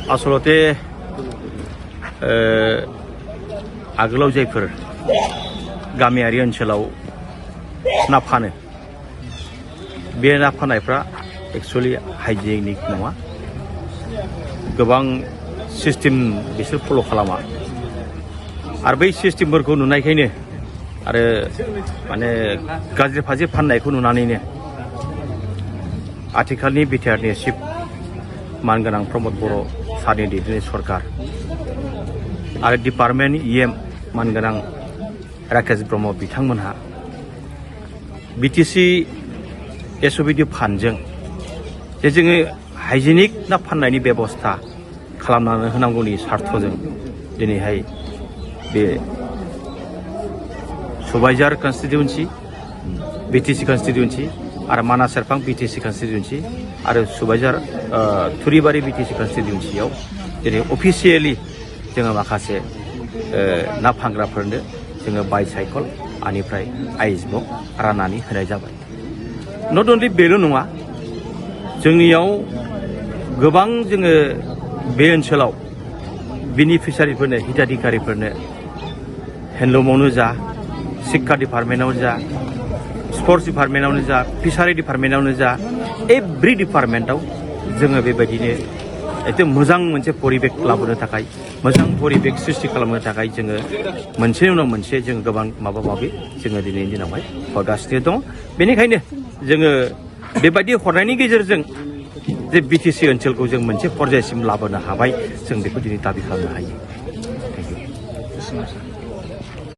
आसलते आगोलाव जायफोर गामियारि ओनसोलाव ना फानो बे ना फाननायफ्रा एक्चुअली हाइजेनिक नङा गोबां सिस्टेम बिसोर फल' खालामा आरो बै सिस्टेमफोरखौ नुनायखायनो आरो माने गाज्रि फाज्रि फाननायखौ नुनानैनो आथिखालनि बिटिआरनि चिफ मानगोनां प्रमद बर' सारनि दैदेननाय सरकार आरो डिपार्टमेन्ट इएम मानगोनां राकेश ब्रह्म बिथांमोनहा बिटिसि एसअबिडि फान्डजों जे जोङो हाइजेनिक ना फाननायनि बेबस्था खालामनानै होनांगौनि सार्थजों दिनैहाय बे सुबाइजार कन्स्टिटिउन्सि बिटिसि कन्स्टिटिउन्सि आरो मानास सेरफां बिटिसि कन्स्टिटिउन्सि आरो सुबाइजार थुरिबारि बिटिसि कन्स्टिटिउन्सियाव दिनै अफिसियेलि जोङो माखासे ना फानग्राफोरनो जोङो बाइसाइकेल आनिफ्राय आइस बक्स राननानै होनाय जाबाय नट अनलि बेल' नङा जोंनियाव गोबां जोङो बे ओनसोलाव बेनिफिसारिफोरनो हिताधिकारिफोरनो हेन्डलुमावनो जा शिक्षा डिपार्टमेन्टआवनो जा स्पर्ट्स डिपार्टमेन्टआवनो जा फिसारि डिपार्टमेन्टआवनो जा एभ्रि डिपार्टमेन्टआव जोङो बेबायदिनो एसे मोजां मोनसे परिबेक लाबोनो थाखाय मोजां परिबेक सृष्टि खालामनो थाखाय जोङो मोनसेनि उनाव मोनसे जोङो गोबां माबा माबि जोङो दिनैनि दिनावहाय हरगासिनो दङ बेनिखायनो जोङो बेबायदि हरनायनि गेजेरजों जे बिटिसि ओनसोलखौ जों मोनसे पर्यायसिम लाबोनो हाबाय जों बेखौ दिनै दाबि खालामनो हायो। Thank you.